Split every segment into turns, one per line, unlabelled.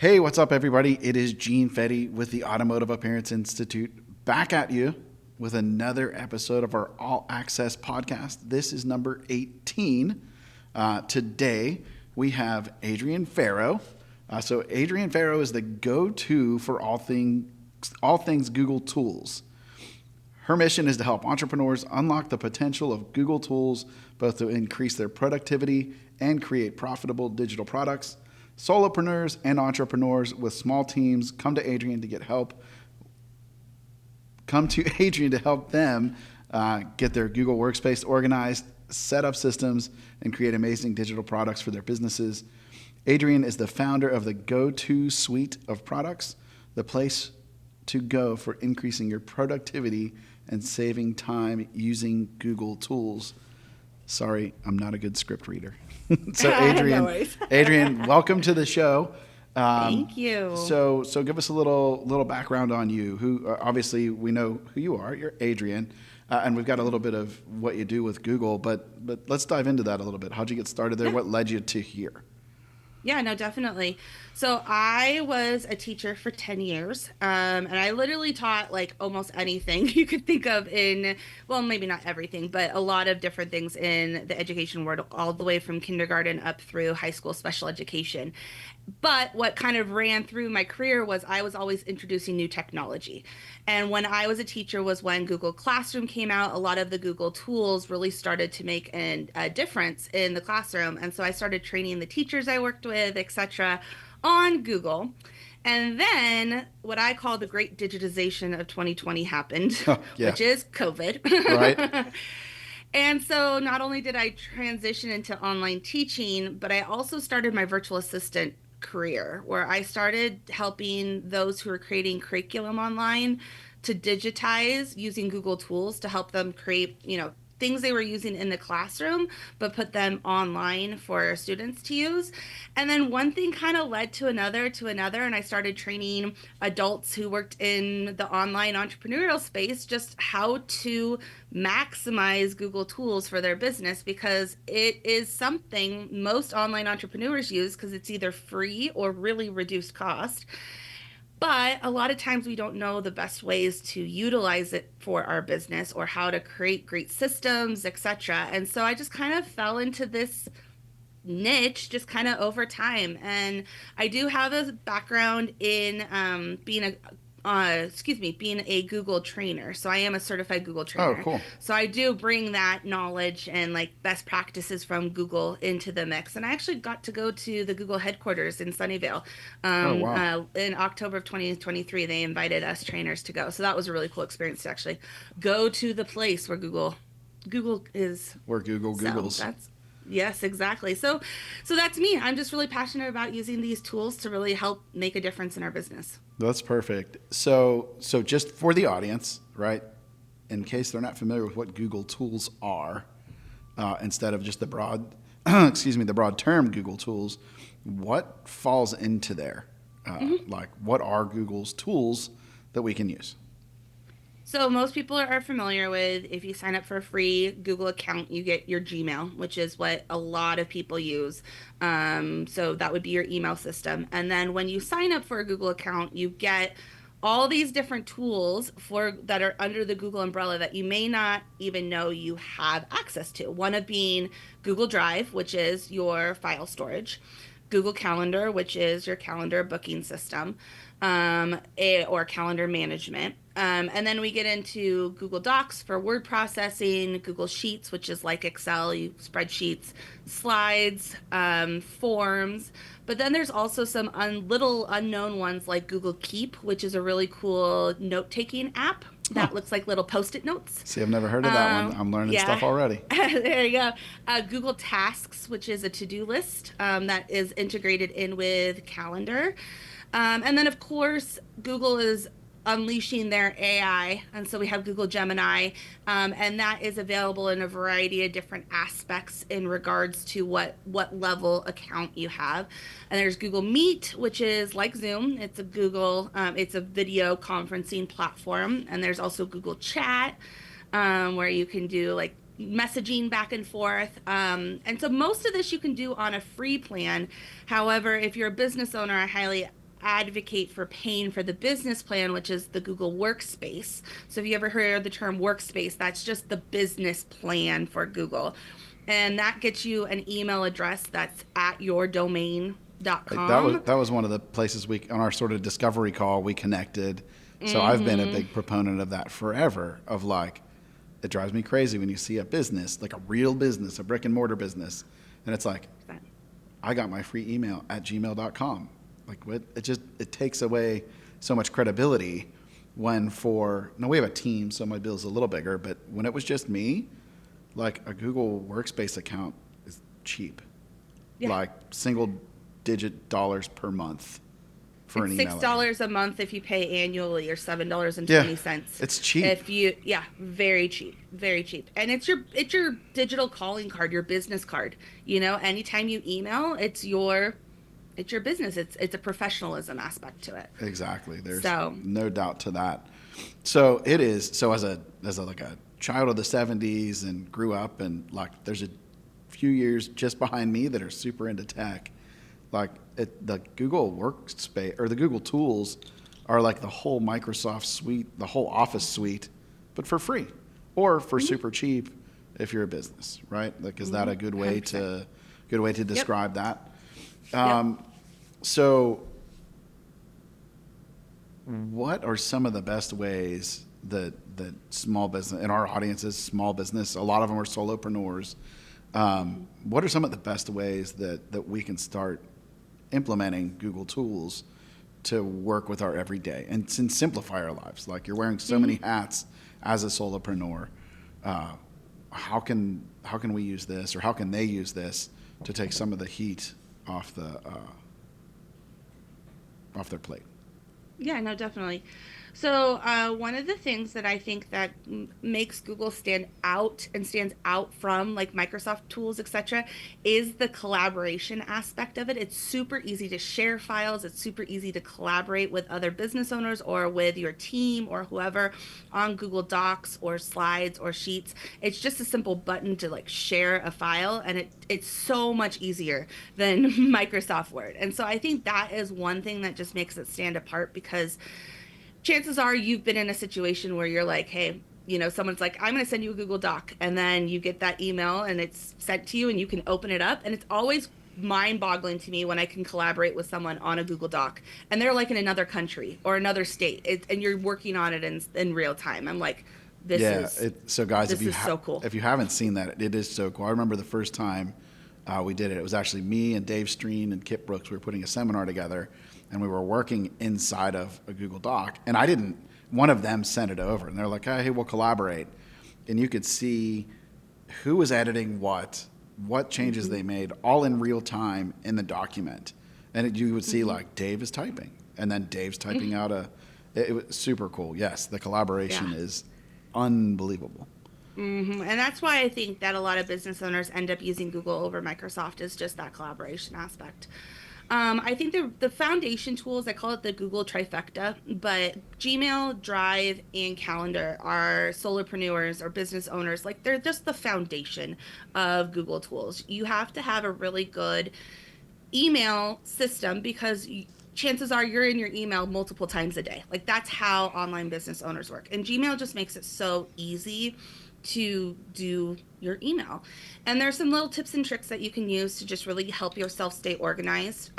Hey, what's up, everybody? It is Gene Fetty with the Automotive Appearance Institute back at you with another episode of our All Access podcast. This is number 18. Today, we have Adrienne Farrow. So Adrienne Farrow is the go-to for all things Google tools. Her mission is to help entrepreneurs unlock the potential of Google tools, both to increase their productivity and create profitable digital products. Solopreneurs and entrepreneurs with small teams come to Adrienne to get help. Come to Adrienne to help them get their Google Workspace organized, set up systems, and create amazing digital products for their businesses. Adrienne is the founder of the Go-To suite of products, the place to go for increasing your productivity and saving time using Google tools. Sorry, I'm not a good script reader. So Adrienne,
No
Adrienne, welcome to the show.
Thank you.
So give us a little background on you. Who obviously we know who you are. You're Adrienne, and we've got a little bit of what you do with Google. But let's dive into that a little bit. How'd you get started there?
Yeah.
What led you to here?
Yeah, no, definitely. So I was a teacher for 10 years, and I literally taught like almost anything you could think of well, maybe not everything, but a lot of different things in the education world, all the way from kindergarten up through high school special education. But what kind of ran through my career was I was always introducing new technology. And when I was a teacher was when Google Classroom came out. A lot of the Google tools really started to make a difference in the classroom. And so I started training the teachers I worked with, etc., on Google. And then what I call the great digitization of 2020 happened,
Oh, yeah.
which is COVID.
Right.
And so not only did I transition into online teaching, but I also started my virtual assistant career where I started helping those who are creating curriculum online to digitize using Google tools to help them create, things they were using in the classroom, but put them online for students to use. And then one thing kind of led to another, and I started training adults who worked in the online entrepreneurial space just how to maximize Google tools for their business, because it is something most online entrepreneurs use because it's either free or really reduced cost. But a lot of times we don't know the best ways to utilize it for our business or how to create great systems, etc. And so I just kind of fell into this niche just kind of over time. And I do have a background in being a Google trainer. So I am a certified Google
Oh,
trainer.
cool.
So I do bring that knowledge and like best practices from Google into the mix. And I actually got to go to the Google headquarters in Sunnyvale
Oh, wow.
in October of 2023. They invited us trainers to go. So that was a really cool experience to actually go to the place where Google is.
Where Google
So
Googles.
that's Yes, exactly. So that's me. I'm just really passionate about using these tools to really help make a difference in our business.
That's perfect. So just for the audience, right? In case they're not familiar with what Google tools are, instead of just the broad, the broad term Google tools, what falls into there? Like, what are Google's tools that we can use?
So most people are familiar with, if you sign up for a free Google account, you get your Gmail, which is what a lot of people use. So that would be your email system. And then when you sign up for a Google account, you get all these different tools that are under the Google umbrella that you may not even know you have access to. One of being Google Drive, which is your file storage. Google Calendar, which is your calendar booking system, or calendar management. And then we get into Google Docs for word processing, Google Sheets, which is like Excel, spreadsheets, slides, forms. But then there's also some little unknown ones like Google Keep, which is a really cool note-taking app
Huh.
that looks like little Post-it notes.
See, I've never heard of that one. I'm learning
Yeah.
stuff already.
There you go. Google Tasks, which is a to-do list that is integrated in with Calendar. And then, of course, Google is unleashing their AI. And so we have Google Gemini, and that is available in a variety of different aspects in regards to what level account you have. And there's Google Meet, which is like Zoom. It's it's a video conferencing platform. And there's also Google Chat, where you can do like messaging back and forth. And so most of this you can do on a free plan. However, if you're a business owner, I advocate for paying for the business plan, which is the Google Workspace. So if you ever heard the term workspace, that's just the business plan for Google. And that gets you an email address that's at yourdomain.com.
That was one of the places we on our sort of discovery call we connected. So I've been a
Mm-hmm.
big proponent of that forever. Of like, it drives me crazy when you see a business, like a real business, a brick and mortar business, and it's like, I got my free email at gmail.com. Like, what? It takes away so much credibility when we have a team, so my bill's a little bigger, but when it was just me, like a Google Workspace account is cheap.
Yeah.
Like single digit dollars per month for
It's
an
six
email.
dollars a month if you pay annually, or $7.20.
It's cheap.
If you, yeah, very cheap, very cheap, and it's your digital calling card, your business card. Anytime you email, it's your business. It's a professionalism aspect to it.
Exactly. There's
So
no doubt to that. So it is. So as a like a child of the '70s and grew up, and like there's a few years just behind me that are super into tech. Like the Google Workspace or the Google tools are like the whole Microsoft suite, the whole Office suite, but for free or for super cheap if you're a business, right? Like, is that a good way
100%.
to describe that?
Yep.
So, what are some of the best ways that small business in our audience is small business? A lot of them are solopreneurs. What are some of the best ways that we can start implementing Google tools to work with our everyday and simplify our lives? Like, you're wearing so many hats as a solopreneur. How can we use this, or how can they use this to take some of the heat off their plate?
Yeah, no, definitely. So one of the things that I think that makes Google stand out and stands out from like Microsoft tools, etc., is the collaboration aspect of it. It's super easy to share files. It's super easy to collaborate with other business owners or with your team or whoever on Google Docs or Slides or Sheets. It's just a simple button to like share a file, and it's so much easier than Microsoft Word. And so I think that is one thing that just makes it stand apart, because chances are you've been in a situation where you're like, hey, someone's like, I'm going to send you a Google Doc. And then you get that email and it's sent to you and you can open it up. And it's always mind boggling to me when I can collaborate with someone on a Google Doc and they're like in another country or another state, and you're working on it in real time. I'm like,
So guys,
this is so cool.
if you haven't seen that, it is so cool. I remember the first time we did it. It was actually me and Dave Streen and Kip Brooks. We were putting a seminar together, and we were working inside of a Google Doc. And one of them sent it over, and they're like, hey, we'll collaborate. And you could see who was editing what changes they made, all in real time in the document. And you would see like Dave is typing, and then Dave's typing out it was super cool. Yes, the collaboration is unbelievable.
And that's why I think that a lot of business owners end up using Google over Microsoft, is just that collaboration aspect. I think the foundation tools, I call it the Google trifecta, but Gmail, Drive, and Calendar are solopreneurs or business owners. Like, they're just the foundation of Google tools. You have to have a really good email system, because chances are you're in your email multiple times a day. Like, that's how online business owners work. And Gmail just makes it so easy to do your email. And there's some little tips and tricks that you can use to just really help yourself stay organized.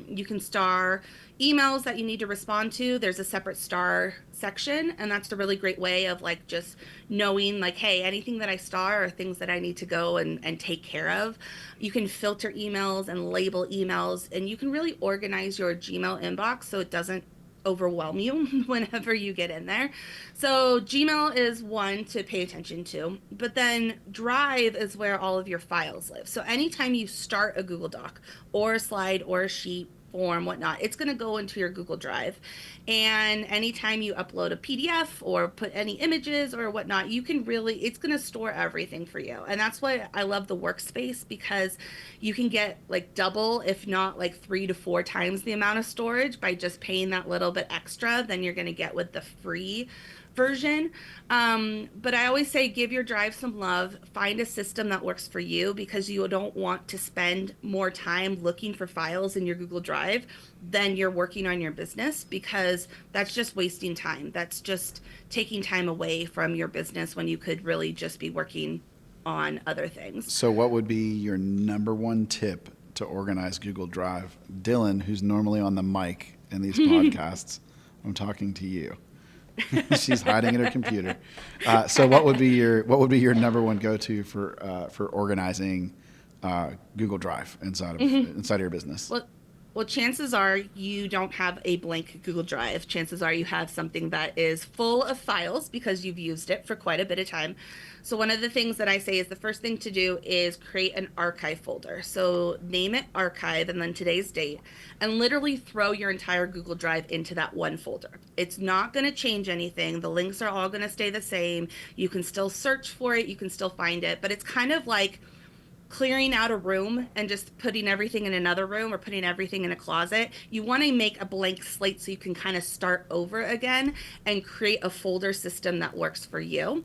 You can star emails that you need to respond to. There's a separate star section, and that's a really great way of like just knowing like, hey, anything that I star are things that I need to go and take care of. You can filter emails and label emails, and you can really organize your Gmail inbox so it doesn't overwhelm you whenever you get in there. So Gmail is one to pay attention to, but then Drive is where all of your files live. So anytime you start a Google Doc or a slide or a sheet, form, whatnot, it's going to go into your Google Drive. And anytime you upload a PDF or put any images or whatnot, it's going to store everything for you. And that's why I love the workspace, because you can get like double, if not like 3 to 4 times the amount of storage by just paying that little bit extra than you're going to get with the free version. But I always say give your drive some love, find a system that works for you because you don't want to spend more time looking for files in your Google Drive than you're working on your business because that's just wasting time. That's just taking time away from your business when you could really just be working on other things.
So, what would be your number one tip to organize Google Drive? Dylan, who's normally on the mic in these podcasts, I'm talking to you. She's hiding in her computer. So, what would be your number one go to for organizing Google Drive inside of your business?
Well, chances are you don't have a blank Google Drive. Chances are you have something that is full of files because you've used it for quite a bit of time. So one of the things that I say is the first thing to do is create an archive folder. So name it archive and then today's date and literally throw your entire Google Drive into that one folder. It's not going to change anything. The links are all going to stay the same. You can still search for it. You can still find it, but it's kind of like clearing out a room and just putting everything in another room or putting everything in a closet. You want to make a blank slate so you can kind of start over again and create a folder system that works for you.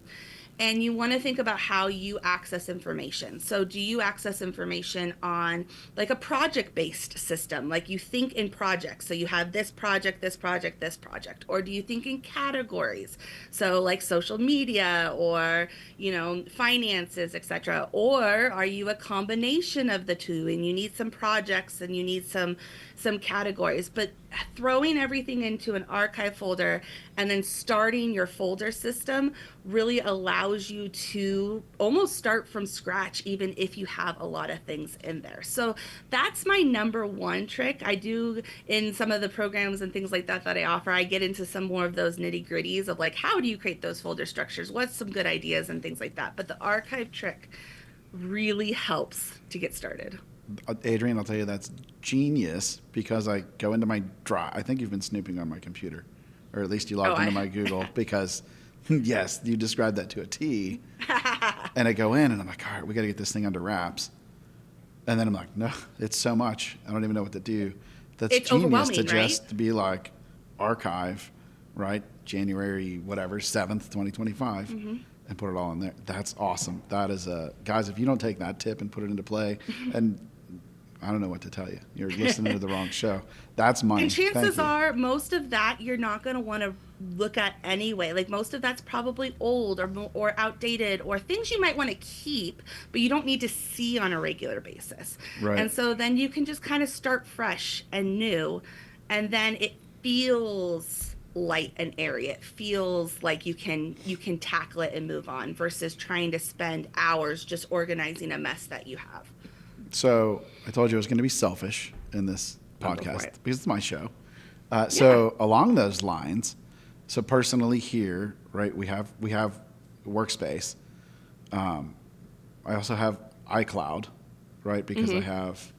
And you want to think about how you access information. So do you access information on like a project-based system? Like you think in projects. So you have this project, this project, this project. Or do you think in categories? So like social media or, finances, etc. Or are you a combination of the two and you need some projects and you need some categories? But throwing everything into an archive folder and then starting your folder system really allows you to almost start from scratch, even if you have a lot of things in there. So that's my number one trick. I do in some of the programs and things like that I offer, I get into some more of those nitty gritties of like, how do you create those folder structures? What's some good ideas and things like that? But the archive trick really helps to get started.
Adrienne, I'll tell you that's genius because I go into my drive. I think you've been snooping on my computer, or at least you logged into my Google because, yes, you described that to a T. And I go in and I'm like, all right, we got to get this thing under wraps. And then I'm like, no, it's so much. I don't even know what to do. That's
it's
genius to
right?
just be like archive, right? January, whatever, 7th, 2025. Mm-hmm. And put it all in there. That's awesome. That is guys, if you don't take that tip and put it into play, and I don't know what to tell you. You're listening to the wrong show. That's money.
And chances are most of that you're not going to want to look at anyway. Like most of that's probably old or outdated or things you might want to keep, but you don't need to see on a regular basis.
Right.
And so then you can just kind of start fresh and new, and then it feels light and airy. It feels like you can tackle it and move on versus trying to spend hours just organizing a mess that you have.
So I told you I was going to be selfish in this podcast because it's my show.
Yeah.
So along those lines, so personally here, right, we have Workspace. I also have iCloud, right, because I have,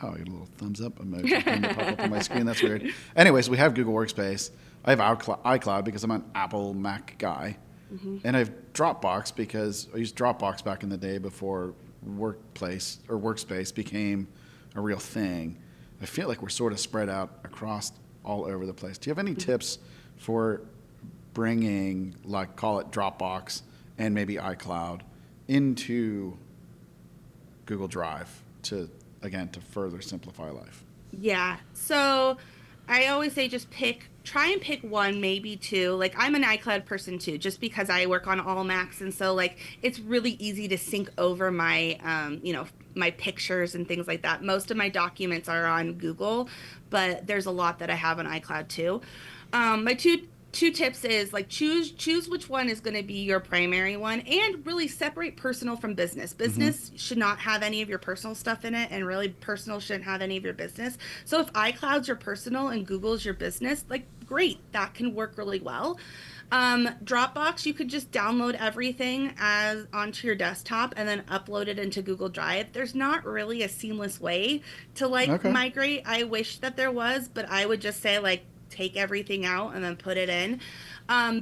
I get a little thumbs up emoji pop up on my screen. That's weird. Anyways, we have Google Workspace. I have iCloud because I'm an Apple Mac guy. Mm-hmm. And I have Dropbox because I used Dropbox back in the day before Workplace or Workspace became a real thing. I feel like we're sort of spread out across all over the place. Do you have any tips for bringing, like, call it Dropbox and maybe iCloud into Google Drive to further simplify life?
Yeah. So I always say just try and pick one, maybe two. Like I'm an iCloud person too, just because I work on all Macs. And so like, it's really easy to sync over my, my pictures and things like that. Most of my documents are on Google, but there's a lot that I have on iCloud too. My two tips is like choose which one is going to be your primary one and really separate personal from business. Business should not have any of your personal stuff in it, and really personal shouldn't have any of your business. So if iCloud's your personal and Google's your business, like great, that can work really well. Dropbox, you could just download everything as onto your desktop and then upload it into Google Drive. There's not really a seamless way to migrate. I wish that there was, but I would just say like take everything out and then put it in.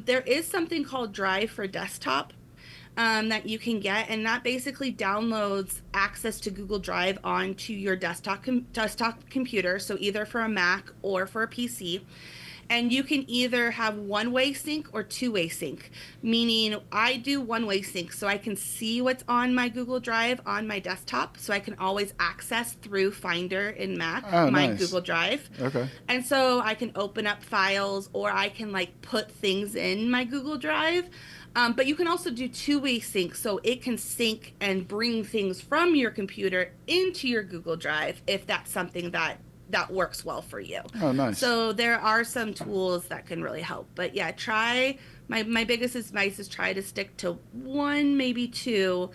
There is something called Drive for Desktop that you can get, and that basically downloads access to Google Drive onto your desktop computer, so either for a Mac or for a PC. And you can either have one-way sync or two-way sync, meaning I do one-way sync so I can see what's on my Google Drive on my desktop, so I can always access through Finder in Mac
Oh,
my
nice.
Google Drive.
Okay.
And so I can open up files or I can like put things in my Google Drive. But you can also do two-way sync, so it can sync and bring things from your computer into your Google Drive if that's something that works well for you.
Oh, nice.
So there are some tools that can really help. But yeah, try my biggest advice is try to stick to one, maybe two,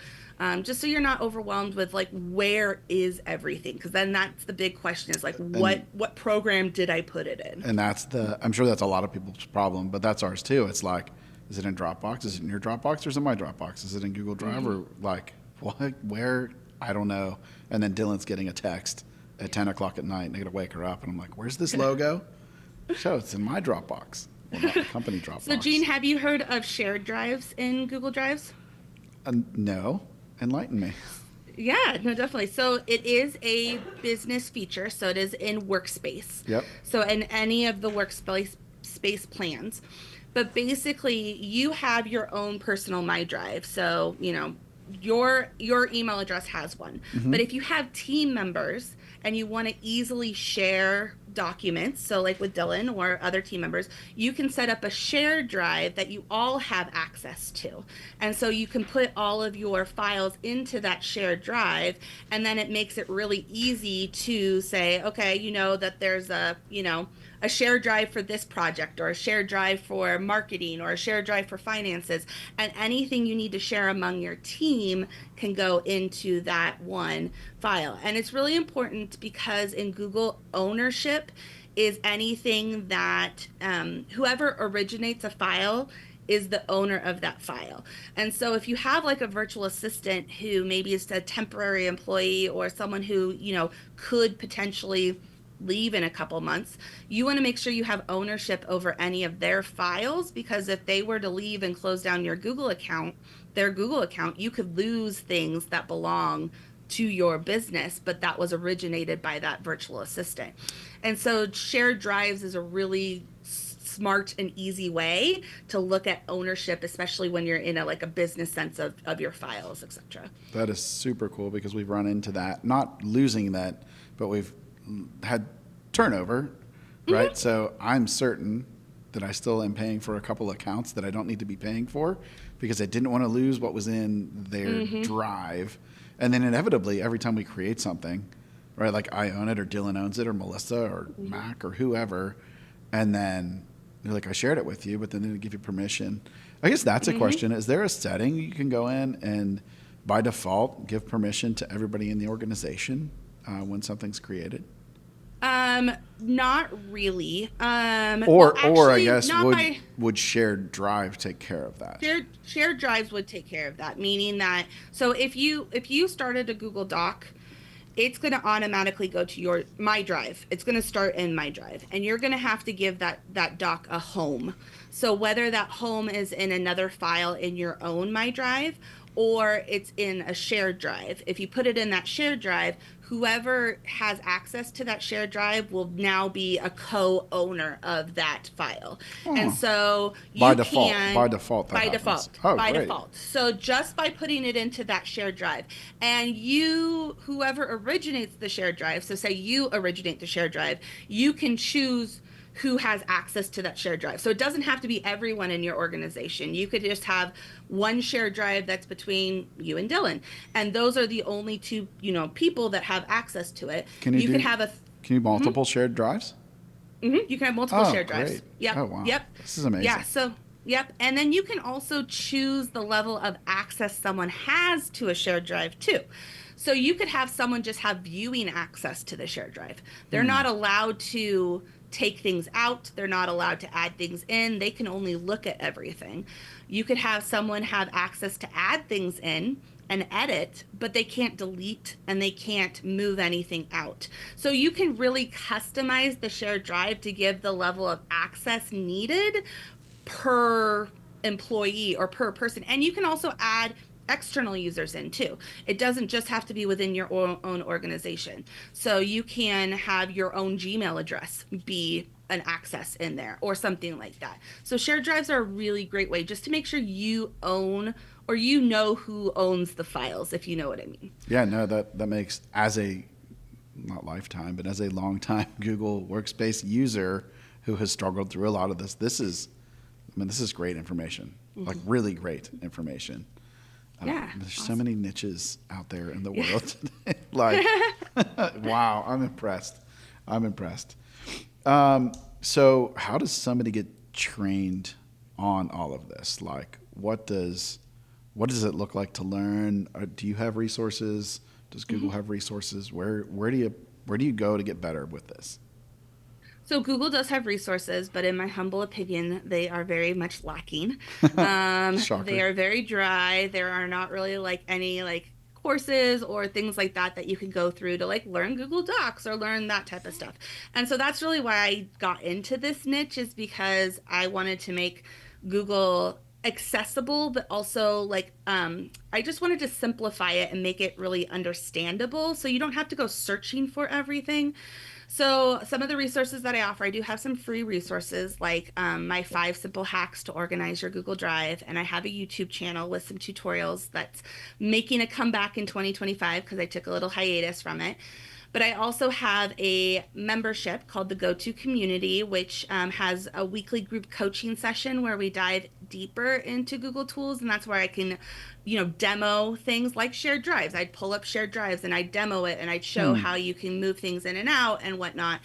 just so you're not overwhelmed with like where is everything? Because then that's the big question is like
And
what program did I put it in?
and I'm sure that's a lot of people's problem, but that's ours too. It's like, is it in Dropbox? Is it in your Dropbox or is it in my Dropbox? Is it in Google Drive or like what? Where? I don't know. And then Dylan's getting a text at 10 o'clock at night and I gotta wake her up and I'm like, where's this logo? So it's in my Dropbox. Well, not the company Dropbox.
So Jean, have you heard of shared drives in Google Drives?
No. Enlighten me.
Yeah, no, definitely. So it is a business feature. So it is in Workspace.
Yep.
So in any of the space plans. But basically, you have your own personal My Drive. So, your email address has one. But if you have team members and you want to easily share documents, so like with Dylan or other team members, you can set up a shared drive that you all have access to. And so you can put all of your files into that shared drive, and then it makes it really easy to say, okay, that there's a shared drive for this project or a shared drive for marketing or a shared drive for finances, and anything you need to share among your team can go into that one file. And it's really important because in Google, ownership is anything that whoever originates a file is the owner of that file. And so if you have like a virtual assistant who maybe is a temporary employee or someone who, could potentially leave in a couple months, you want to make sure you have ownership over any of their files, because if they were to leave and close down their Google account, you could lose things that belong to your business, but that was originated by that virtual assistant. And so shared drives is a really smart and easy way to look at ownership, especially when you're in a business sense of your files, etc.
That is super cool because we've run into that, not losing that, but we've had turnover, right? So I'm certain that I still am paying for a couple accounts that I don't need to be paying for because I didn't want to lose what was in their drive. And then inevitably, every time we create something, right, like I own it or Dylan owns it or Melissa or Mac or whoever, and then you're like, I shared it with you, but then they give you permission. I guess that's a question. Is there a setting you can go in and by default give permission to everybody in the organization when something's created?
Not really.
Or I guess would shared drive take care of that?
Shared drives would take care of that, meaning that so if you started a Google Doc, it's going to automatically go to your My Drive. It's going to start in My Drive, and you're going to have to give that doc a home. So whether that home is in another file in your own My Drive or it's in a shared drive, if you put it in that shared drive, whoever has access to that shared drive will now be a co-owner of that file. And so
by default,
so just by putting it into that shared drive, and whoever originates the shared drive, so say you originate the shared drive, you can choose who has access to that shared drive. So it doesn't have to be everyone in your organization. You could just have one shared drive that's between you and Dylan, and those are the only two, people that have access to it.
Can you multiple shared drives?
You can have multiple shared drives.
Great.
Yep.
Oh, wow.
Yep.
This is amazing.
Yeah. So, yep. And then you can also choose the level of access someone has to a shared drive too. So you could have someone just have viewing access to the shared drive. They're not allowed to take things out. They're not allowed to add things in. They can only look at everything. You could have someone have access to add things in and edit, but they can't delete and they can't move anything out. So you can really customize the shared drive to give the level of access needed per employee or per person. And you can also add external users in too. It doesn't just have to be within your own organization. So you can have your own Gmail address be an access in there or something like that. So shared drives are a really great way just to make sure you own or you know who owns the files, if you know what I mean.
Yeah, no, that makes, as a, not lifetime, but as a longtime Google Workspace user who has struggled through a lot of this, this is great information, like
Mm-hmm.
really great information.
Yeah.
There's so
Awesome.
many niches out there in the
Yeah.
world today. Like, wow, I'm impressed. I'm impressed. So, how does somebody get trained on all of this? Like, what does it look like to learn? Do you have resources? Does Google
Mhm.
have resources? Where do you go to get better with this?
So Google does have resources, but in my humble opinion, they are very much lacking. They
Shocker.
are very dry. There are not really like any like courses or things like that that you can go through to like learn Google Docs or learn that type of stuff. And so that's really why I got into this niche is because I wanted to make Google accessible but also like I just wanted to simplify it and make it really understandable so you don't have to go searching for everything. So, some of the resources that I offer, I do have some free resources like my 5 simple hacks to organize your Google Drive. And I have a YouTube channel with some tutorials that's making a comeback in 2025 because I took a little hiatus from it. But I also have a membership called the Go To Community, which has a weekly group coaching session where we dive deeper into Google tools. And that's where I can, demo things like shared drives. I'd pull up shared drives and I'd demo it and I'd show
Hmm.
how you can move things in and out and whatnot.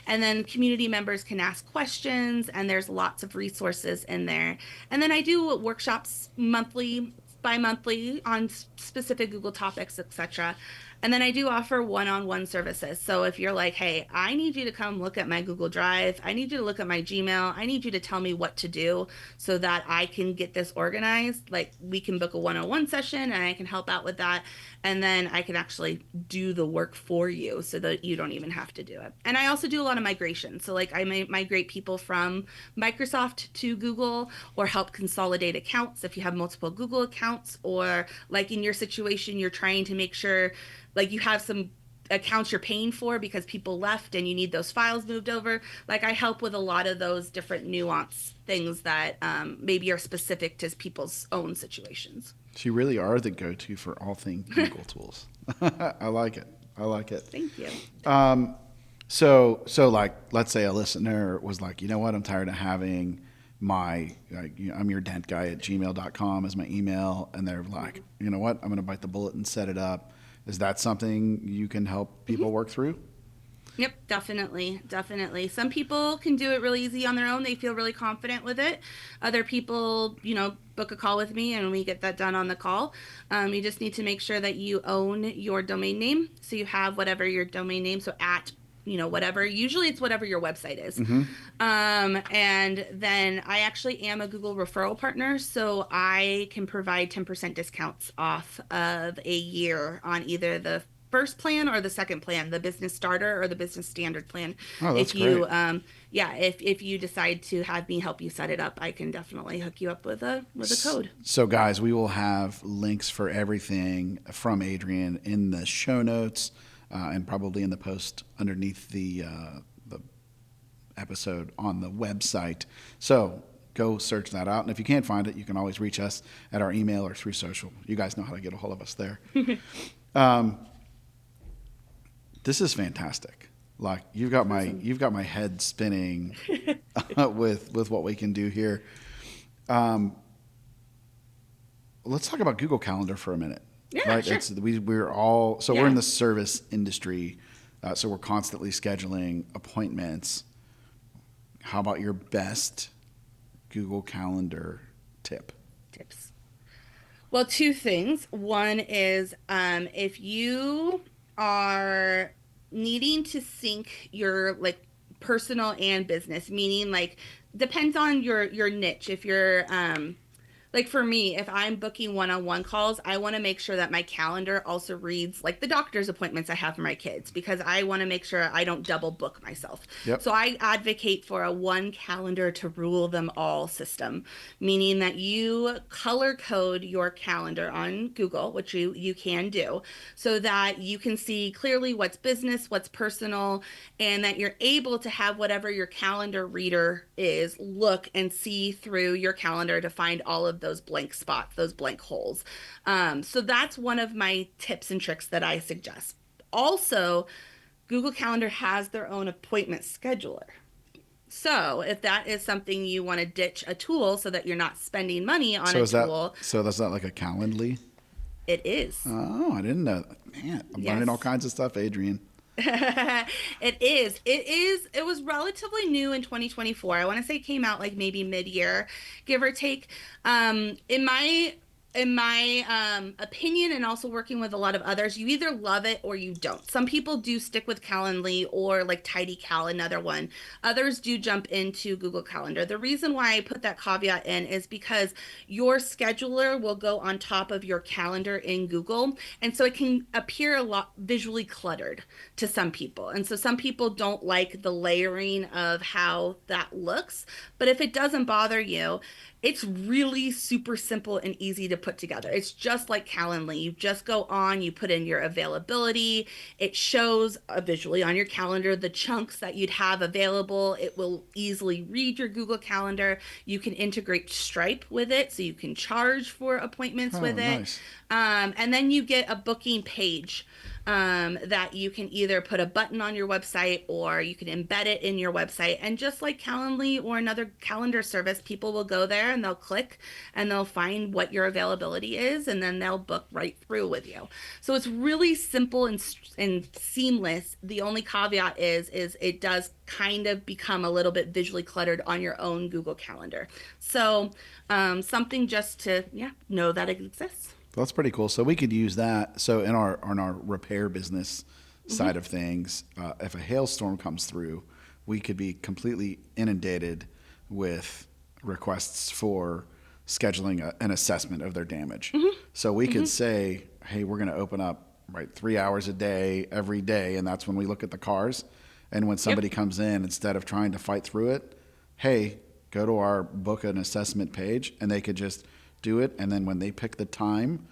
And then community members can ask questions, and there's lots of resources in there. And then I do workshops monthly, bi-monthly on specific Google topics, etc. And then I do offer one-on-one services. So if you're like, hey, I need you to come look at my Google Drive, I need you to look at my Gmail, I need you to tell me what to do so that I can get this organized, like we can book a one-on-one session and I can help out with that. And then I can actually do the work for you so that you don't even have to do it. And I also do a lot of migration. So like I migrate people from Microsoft to Google or help consolidate accounts if you have multiple Google accounts, or like in your situation, you're trying to make sure like you have some accounts you're paying for because people left and you need those files moved over. Like I help with a lot of those different nuance things that maybe are specific to people's own situations.
So you really are the go-to for all things Google tools. I like it. I like it.
Thank you.
Um, so like, let's say a listener was like, you know what, I'm tired of having I'm your dent guy at gmail.com as my email. And they're like, you know what, I'm going to bite the bullet and set it up. Is that something you can help
Mm-hmm.
people work through?
Yep, definitely. Definitely. Some people can do it really easy on their own. They feel really confident with it. Other people, book a call with me and we get that done on the call. You just need to make sure that you own your domain name. So you have whatever your domain name, so at, whatever. Usually it's whatever your website is.
Mm-hmm.
And then I actually am a Google referral partner. So I can provide 10% discounts off of a year on either the first plan or the second plan, the business starter or the business standard plan.
Oh, that's
If you,
great.
yeah, if you decide to have me help you set it up, I can definitely hook you up with a code.
So, guys, we will have links for everything from Adrienne in the show notes and probably in the post underneath the episode on the website. So, go search that out. And if you can't find it, you can always reach us at our email or through social. You guys know how to get a hold of us there. Um, this is fantastic. Like
Awesome.
you've got my head spinning with what we can do here. Um, let's talk about Google Calendar for a minute.
Yeah,
Right?
sure.
We're all we're in
Yeah.
the service industry, so we're constantly scheduling appointments. How about your best Google Calendar tip?
Tips. Well, two things. One is if you are needing to sync your like personal and business, meaning like depends on your niche. If you're like for me, if I'm booking one-on-one calls, I want to make sure that my calendar also reads like the doctor's appointments I have for my kids because I want to make sure I don't double book myself.
Yep.
So I advocate for a one calendar to rule them all system, meaning that you color code your calendar on Google, which you can do, so that you can see clearly what's business, what's personal, and that you're able to have whatever your calendar reader is look and see through your calendar to find all of those blank spots, those blank holes. So that's one of my tips and tricks that I suggest. Also, Google Calendar has their own appointment scheduler. So if that is something you want to ditch a tool so that you're not spending money on
So
a
is that
tool,
so that's not like a Calendly?
it is.
Oh, I didn't know that. Man, I'm learning all
Yes.
kinds of stuff, Adrienne.
It is. It is. It was relatively new in 2024. I want to say it came out like maybe mid-year, give or take. In my opinion, and also working with a lot of others, you either love it or you don't. Some people do stick with Calendly or like TidyCal, another one. Others do jump into Google Calendar. The reason why I put that caveat in is because your scheduler will go on top of your calendar in Google, and so it can appear a lot visually cluttered to some people. And so some people don't like the layering of how that looks. But if it doesn't bother you, it's really super simple and easy to put together. It's just like Calendly. You just go on, you put in your availability. It shows visually on your calendar the chunks that you'd have available. It will easily read your Google Calendar. You can integrate Stripe with it, so you can charge for appointments
Oh,
with it.
nice.
And then you get a booking page that you can either put a button on your website or you can embed it in your website. And just like Calendly or another calendar service, people will go there and they'll click and they'll find what your availability is and then they'll book right through with you. So it's really simple and seamless. The only caveat is it does kind of become a little bit visually cluttered on your own Google Calendar. So something just to know that it exists.
That's pretty cool. So we could use that. So in our repair business side of things, if a hailstorm comes through, we could be completely inundated with requests for scheduling an assessment of their damage. So we could say, hey, we're going to open up 3 hours a day every day, and that's when we look at the cars. And when somebody comes in, instead of trying to fight through it, hey, go to our book an assessment page, and they could just do it, and then when they pick the time,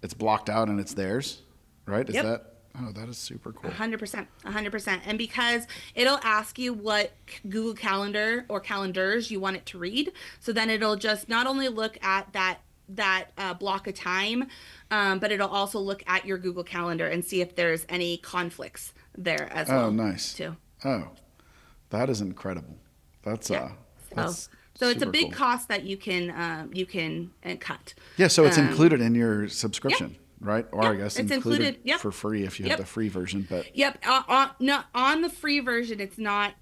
it's blocked out and it's theirs, right? Is that? Oh, that is super cool.
100%, 100%. And because it'll ask you what Google Calendar or calendars you want it to read, so then it'll just not only look at that block of time, but it'll also look at your Google Calendar and see if there's any conflicts there as well.
Oh, nice.
Too.
Oh, that is incredible. That's
Yeah.
that's
So it's a
super
big
cool.
cost that you can cut.
Yeah, so it's included in your subscription, right? Or I guess
It's
included
included. Yep.
for free if you have the free version. But
Yep. No, on the free version, it's not.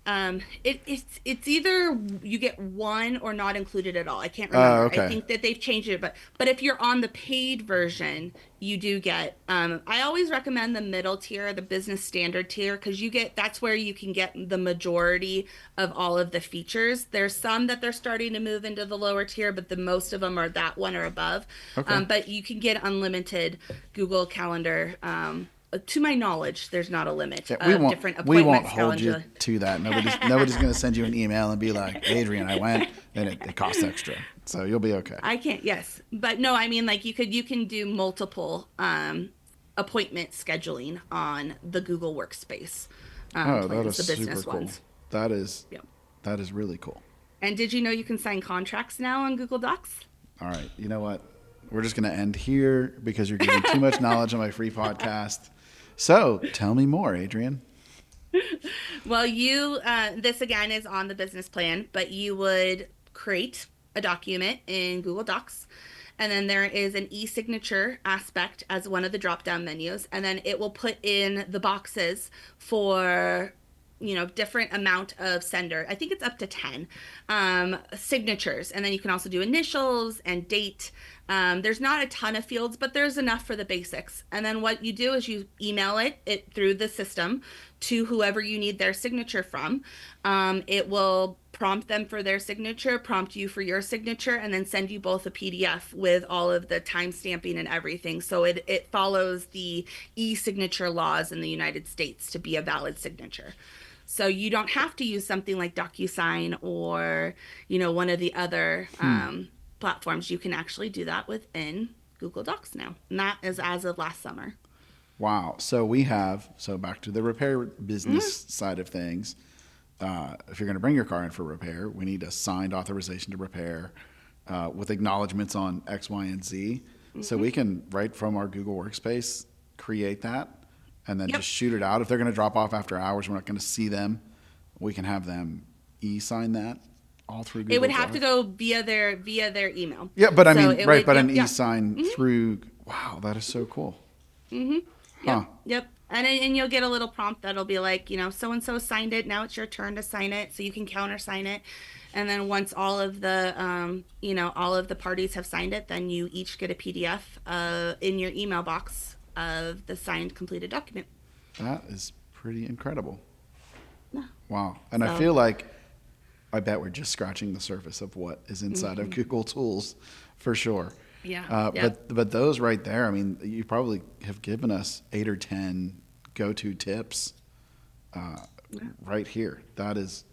It's either you get one or not included at all. I can't remember.
okay.
I think that they've changed it, but if you're on the paid version, you do get. I always recommend the middle tier, the business standard tier, because that's where you can get the majority of all of the features. There's some that they're starting to move into the lower tier, but the most of them are that one or above.
Okay.
But you can get unlimited Google Calendar. To my knowledge, there's not a limit
yeah,
of different
we won't
appointments.
hold you to that. Nobody's going to send you an email and be like, Adrienne, I went, and it costs extra. So you'll be okay.
I can't. Yes, but no. I mean, like you can do multiple appointment scheduling on the Google Workspace
Oh, that
plans,
is
the business
super cool.
ones.
That is
Yep.
that is really cool.
And did you know you can sign contracts now on Google Docs?
All right, you know what? We're just going to end here because you're giving too much knowledge on my free podcast. So tell me more, Adrienne.
Well, this again is on the business plan, but you would create a document in Google Docs, and then there is an e-signature aspect as one of the drop-down menus, and then it will put in the boxes for different amount of sender. I think it's up to 10 signatures, and then you can also do initials and date. There's not a ton of fields, but there's enough for the basics. And then what you do is you email it through the system to whoever you need their signature from. It will prompt them for their signature, prompt you for your signature, and then send you both a PDF with all of the time stamping and everything. So it follows the e-signature laws in the United States to be a valid signature. So you don't have to use something like DocuSign or, one of the other platforms. You can actually do that within Google Docs now. And that is as of last summer.
Wow. So back to the repair business side of things. If you're going to bring your car in for repair, we need a signed authorization to repair with acknowledgments on X, Y, and Z. So we can, right from our Google Workspace, create that and then just shoot it out. If they're going to drop off after hours, we're not going to see them. We can have them e-sign that all through Google
It would
Drive.
have to go via their email.
Yeah, but I
So
mean, right,
would,
but
yep,
an e-sign through, wow, that is so cool. Huh.
Yep. And you'll get a little prompt that'll be like, so-and-so signed it. Now it's your turn to sign it. So you can countersign it. And then once all of the, all of the parties have signed it, then you each get a PDF in your email box of the signed completed document.
That is pretty incredible.
Yeah.
Wow. And I feel like, I bet we're just scratching the surface of what is inside of Google Tools for sure.
Yeah.
But those right there, I mean, you probably have given us 8 or 10 go-to tips right here. That is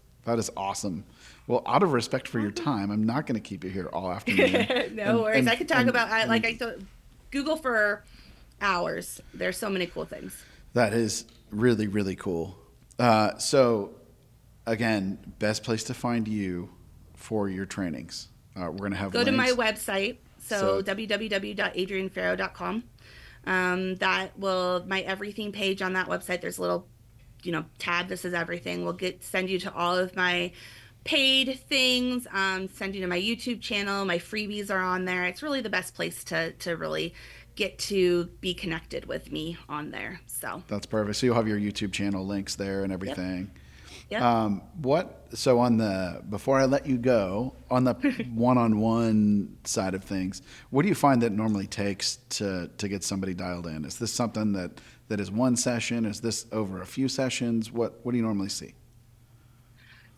awesome. Well, out of respect for your time, I'm not going to keep you here all afternoon.
No worries. I could talk about Google for hours. There's so many cool things.
That is really, really cool. So, again, best place to find you for your trainings. We're going to have
Go
links.
to my website. So www.adriennefarrow.com. That will, my everything page on that website, there's a little, tab, this is everything. We'll send you to all of my paid things, send you to my YouTube channel. My freebies are on there. It's really the best place to really get to be connected with me on there. So
that's perfect. So you'll have your YouTube channel links there and everything.
Yep.
Before I let you go, on the one-on-one side of things, what do you find that normally takes to get somebody dialed in? Is this something that is one session? Is this over a few sessions? What do you normally see?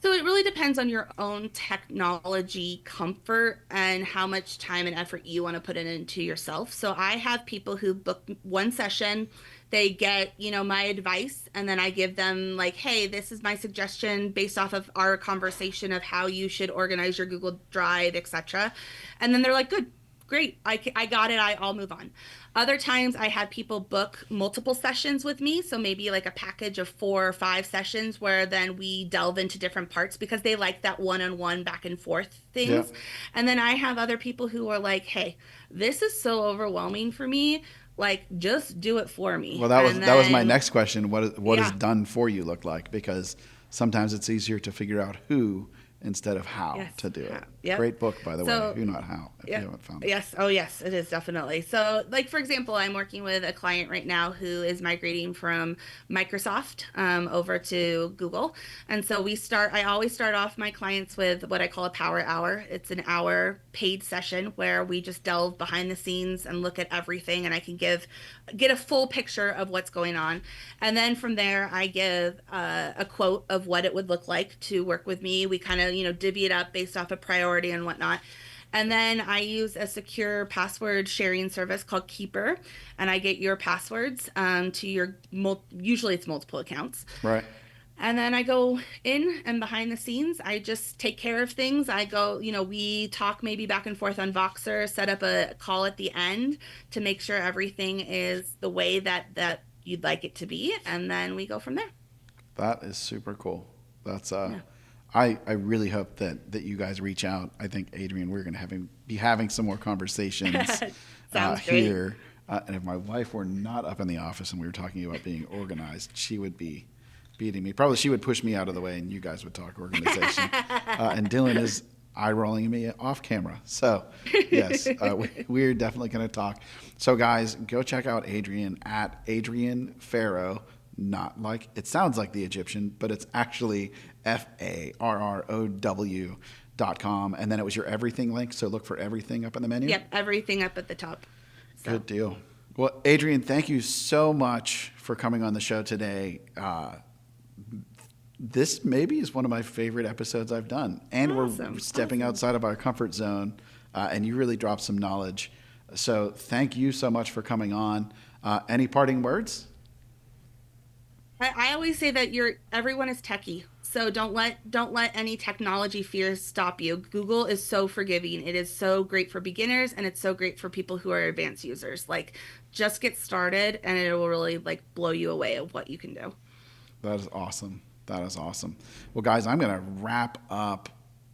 So it really depends on your own technology comfort and how much time and effort you want to put into yourself. So I have people who book one session, they get, my advice, and then I give them like, hey, this is my suggestion based off of our conversation of how you should organize your Google Drive, etc. And then they're like, good, great, I got it, I'll move on. Other times I have people book multiple sessions with me. So maybe like a package of 4 or 5 sessions where then we delve into different parts because they like that one-on-one back and forth things. Yeah. And then I have other people who are like, hey, this is so overwhelming for me. Like, just do it for me.
Well, that was my next question. What does done for you look like? Because sometimes it's easier to figure out who instead of how to do it. Yep. Great book, by the way, Who Not How, if you haven't found it.
Yes. Oh, yes, it is definitely. So, like, for example, I'm working with a client right now who is migrating from Microsoft over to Google. And so I always start off my clients with what I call a power hour. It's an hour paid session where we just delve behind the scenes and look at everything, and I can get a full picture of what's going on. And then from there, I give a quote of what it would look like to work with me. We kind of, divvy it up based off of priority and whatnot. And then I use a secure password sharing service called Keeper, and I get your passwords to your, usually it's multiple accounts.
Right.
And then I go in and behind the scenes, I just take care of things. I go, we talk maybe back and forth on Voxer, set up a call at the end to make sure everything is the way that you'd like it to be. And then we go from there. That
is super cool. That's I really hope that you guys reach out. I think, Adrienne, we're going to be having some more conversations here. And if my wife were not up in the office and we were talking about being organized, she would be beating me. Probably she would push me out of the way and you guys would talk organization. And Dylan is eye-rolling me off camera. So, yes, we're definitely going to talk. So, guys, go check out Adrienne at Adrienne Farrow. Not like, it sounds like the Egyptian, but it's actually FARROW.com. And then it was your everything link. So look for everything up in the menu.
Yep, everything up at the top.
So. Good deal. Well, Adrienne, thank you so much for coming on the show today. this maybe is one of my favorite episodes I've done. And we're stepping outside of our comfort zone, and you really dropped some knowledge. So thank you so much for coming on. Any parting words?
I always say that everyone is techie. So don't let any technology fears stop you. Google is so forgiving. It is so great for beginners and it's so great for people who are advanced users. Like just get started and it will really like blow you away of what you can do.
That is awesome. That is awesome. Well, guys, I'm going to wrap up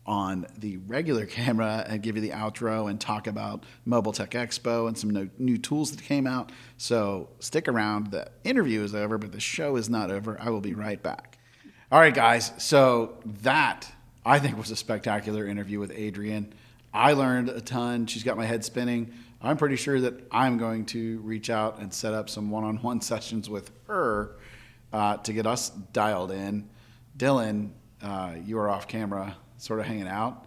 on the regular camera and give you the outro and talk about Mobile Tech Expo and some new tools that came out. So stick around. The interview is over, but the show is not over. I will be right back. All right, guys. So that, I think, was a spectacular interview with Adrienne. I learned a ton. She's got my head spinning. I'm pretty sure that I'm going to reach out and set up some one-on-one sessions with her to get us dialed in. Dylan, you are off camera, sort of hanging out.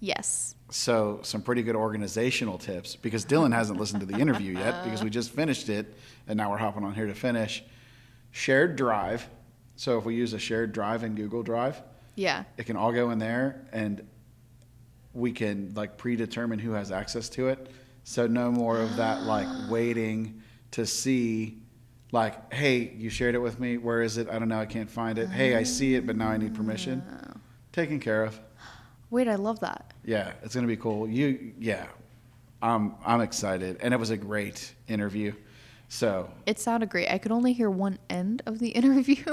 Yes.
So some pretty good organizational tips, because Dylan hasn't listened to the interview yet because we just finished it, and now we're hopping on here to finish. Shared drive. So if we use a shared drive in Google Drive,
Yeah.
it can all go in there, and we can like predetermine who has access to it. So no more of that like waiting to see like, hey, you shared it with me. Where is it? I don't know. I can't find it. Hey, I see it, but now I need permission. Taken care of.
Wait, I love that.
Yeah, it's gonna be cool. I'm excited, and it was a great interview. So
It sounded great. I could only hear one end of the interview.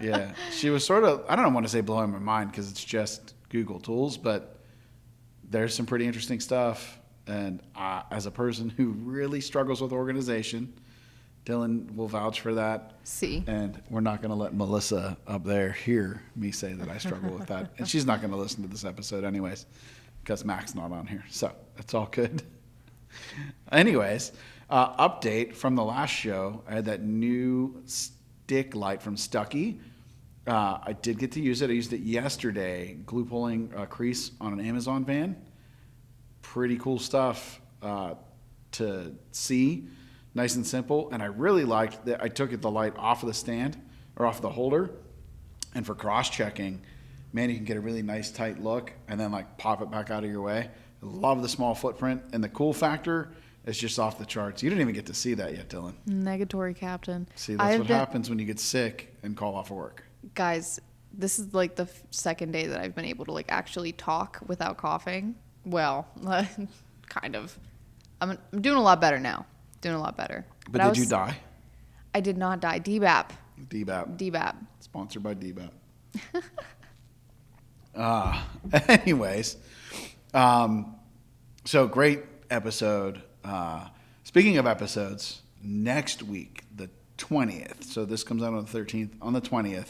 yeah, she was sort of, I don't want to say blowing my mind because it's just Google tools, but there's some pretty interesting stuff. And as a person who really struggles with organization, Dylan will vouch for that.
See.
And we're not going to let Melissa up there hear me say that I struggle with that. And she's not going to listen to this episode anyways because Mac's not on here. So it's all good. Anyways, update from the last show. I had that new stick light from Stucky. I did get to use it. I used it yesterday, glue pulling a crease on an Amazon van. Pretty cool stuff to see. Nice and simple. And I really liked that I took the light off of the stand or off the holder. And for cross-checking, man, you can get a really nice tight look and then like pop it back out of your way. I love the small footprint. And the cool factor is just off the charts. You didn't even get to see that yet, Dylan.
Negatory captain.
See, that's what happens when you get sick and call off of work.
Guys, this is like the second day that I've been able to like actually talk without coughing. Well, kind of. I'm doing a lot better now. Doing a lot better.
But did you die?
I did not die. DBAP.
DBAP. Sponsored by DBAP. Anyways, so great episode. Speaking of episodes, next week, the 20th, so this comes out on the 13th, on the 20th,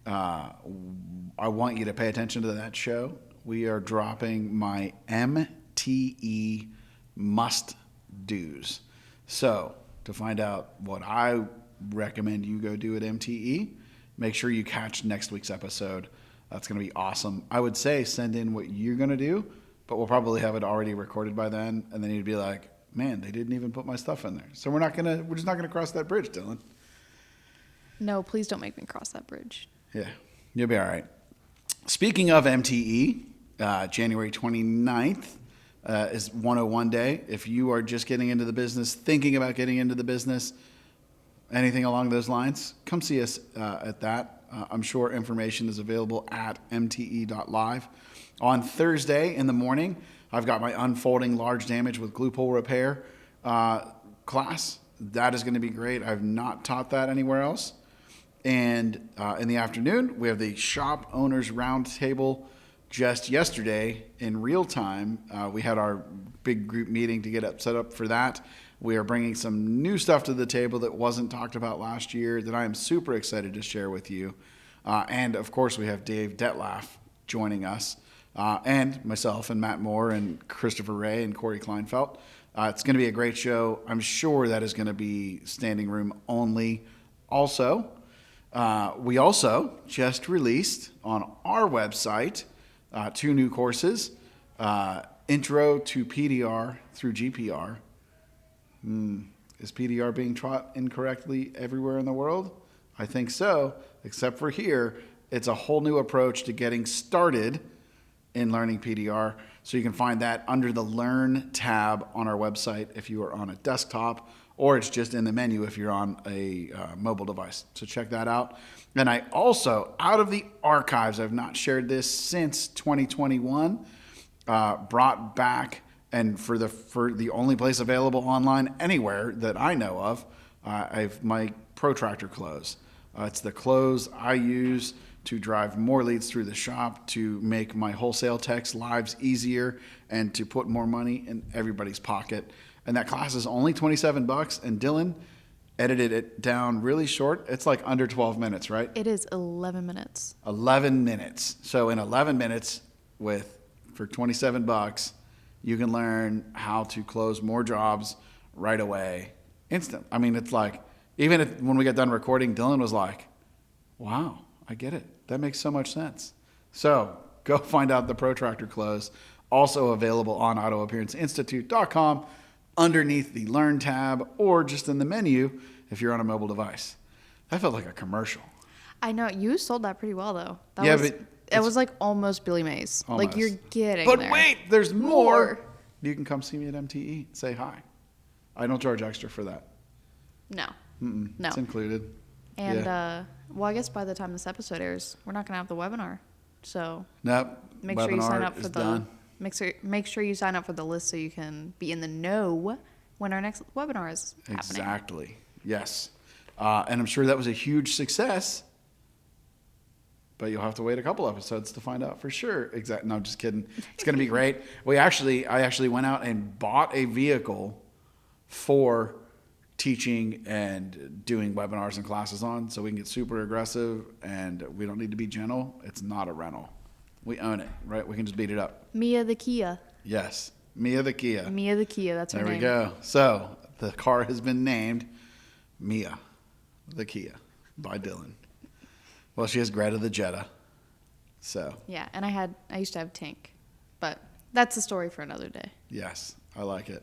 I want you to pay attention to that show. We are dropping my MTE must-dos. So to find out what I recommend you go do at MTE, make sure you catch next week's episode. That's going to be awesome. I would say send in what you're going to do, but we'll probably have it already recorded by then, and then you'd be like, man, they didn't even put my stuff in there. So we're just not gonna cross that bridge, Dylan.
No, please don't make me cross that bridge.
Yeah, you'll be all right. Speaking of MTE, January 29th is 101 day. If you are just getting into the business, thinking about getting into the business, anything along those lines, come see us at that. I'm sure information is available at mte.live. On Thursday in the morning, I've got my unfolding large damage with glue pull repair class. That is going to be great. I've not taught that anywhere else. And in the afternoon, we have the shop owners roundtable. Just yesterday, in real time, we had our big group meeting to get set up for that. We are bringing some new stuff to the table that wasn't talked about last year that I am super excited to share with you. And of course, we have Dave Detlaff joining us. And myself and Matt Moore and Christopher Ray and Corey Kleinfeld. It's going to be a great show. I'm sure that is going to be standing room only. Also, we also just released on our website 2 new courses. Intro to PDR through GPR. Is PDR being taught incorrectly everywhere in the world? I think so, except for here. It's a whole new approach to getting started in learning PDR. So you can find that under the Learn tab on our website if you are on a desktop, or it's just in the menu if you're on a mobile device. So check that out. And I also, out of the archives, I've not shared this since 2021, brought back, and for the only place available online anywhere that I know of, I've my protractor close. It's the close I use to drive more leads through the shop, to make my wholesale techs' lives easier, and to put more money in everybody's pocket. And that class is only $27, and Dylan edited it down really short. It's like under 12 minutes, right?
It is 11 minutes.
11 minutes. So in 11 minutes for $27, you can learn how to close more jobs right away, instant. I mean, it's like, even when we got done recording, Dylan was like, wow, I get it. That makes so much sense. So go find out the protractor close. Also available on autoappearanceinstitute.com underneath the Learn tab, or just in the menu if you're on a mobile device. That felt like a commercial.
I know. You sold that pretty well, though. It was like almost Billy Mays.
Almost.
Like, you're getting
But
there.
wait, there's more. You can come see me at MTE. Say hi. I don't charge extra for that.
No.
No. It's included.
And, well, I guess by the time this episode airs, we're not going to have the webinar. So
Nope.
make sure you sign up for
done.
Make sure you sign up for the list so you can be in the know when our next webinar is happening.
Exactly. Yes. And I'm sure that was a huge success. But you'll have to wait a couple episodes to find out for sure. No, I'm just kidding. It's going to be great. I actually went out and bought a vehicle for teaching and doing webinars and classes on, so we can get super aggressive, and we don't need to be gentle. It's not a rental. We own it, right? We can just beat it up.
Mia the Kia.
Yes. Mia the Kia.
Mia the Kia, that's her
There
name.
we go. So the car has been named Mia the Kia by Dylan. Well, she has Greta the Jetta. So.
Yeah, and I used to have Tink, but that's a story for another day.
Yes, I like it.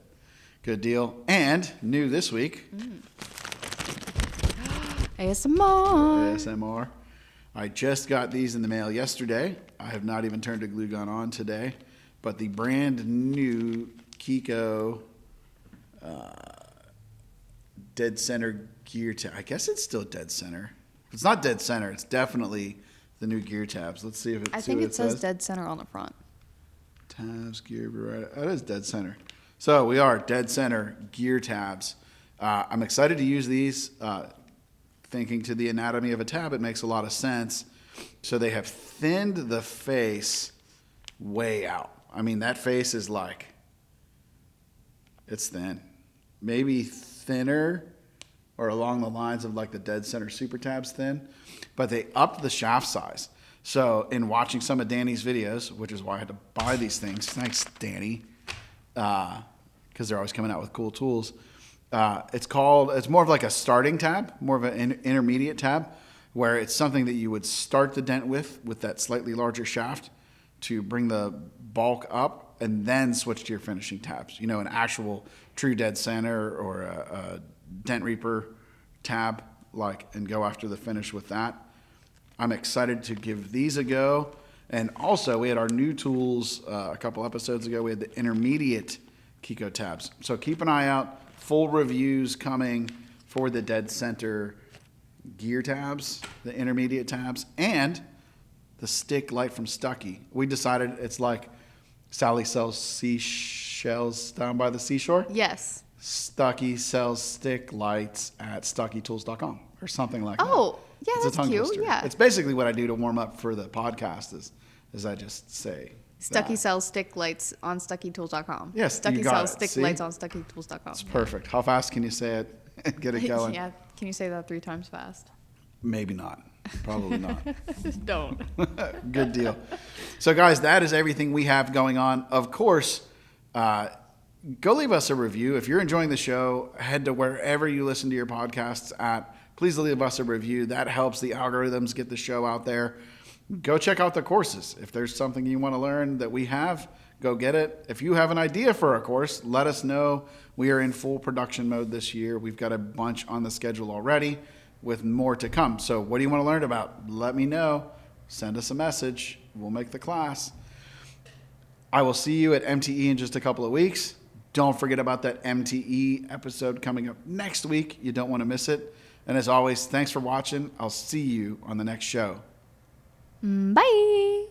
Good deal. And new this week.
ASMR.
ASMR. I just got these in the mail yesterday. I have not even turned a glue gun on today. But the brand new Kiko dead center gear tab. I guess it's still dead center. If it's not dead center, it's definitely the new gear tabs. Let's see if
I think it says dead center on the front.
Tabs, gear, variety. That is dead center. So we are dead center gear tabs. I'm excited to use these. Thinking to the anatomy of a tab, it makes a lot of sense. So they have thinned the face way out. I mean, that face is like, it's thin. Maybe thinner or along the lines of like the dead center super tabs thin, but they upped the shaft size. So in watching some of Danny's videos, which is why I had to buy these things, thanks Danny, because they're always coming out with cool tools. It's more of like a starting tab, more of an intermediate tab, where it's something that you would start the dent with that slightly larger shaft to bring the bulk up, and then switch to your finishing tabs. You know, an actual true dead center or a dent reaper tab, and go after the finish with that. I'm excited to give these a go. And also, we had our new tools a couple episodes ago. We had the intermediate Kiko tabs. So keep an eye out. Full reviews coming for the dead center gear tabs, the intermediate tabs, and the stick light from Stucky. We decided it's like Sally sells seashells down by the seashore.
Yes.
Stucky sells stick lights at stuckytools.com or something like that.
Oh, yeah,
It's a
that's
tongue
cute.
twister.
Yeah.
It's basically what I do to warm up for the podcast is I just say
Stucky
that.
sells stick lights on stuckytools.com.
Yes,
Stucky
you got
sells
it.
stick
See?
lights on stuckytools.com.
It's perfect. How fast can you say it and get it going?
Yeah. Can you say that 3 times fast?
Maybe not. Probably not.
Don't.
Good deal. So, guys, that is everything we have going on. Of course, go leave us a review. If you're enjoying the show, head to wherever you listen to your podcasts at. Please leave us a review. That helps the algorithms get the show out there. Go check out the courses. If there's something you want to learn that we have, go get it. If you have an idea for a course, let us know. We are in full production mode this year. We've got a bunch on the schedule already with more to come. So what do you want to learn about? Let me know. send us a message. We'll make the class. I will see you at MTE in just a couple of weeks. Don't forget about that MTE episode coming up next week. You don't want to miss it. And as always, thanks for watching. I'll see you on the next show.
Bye.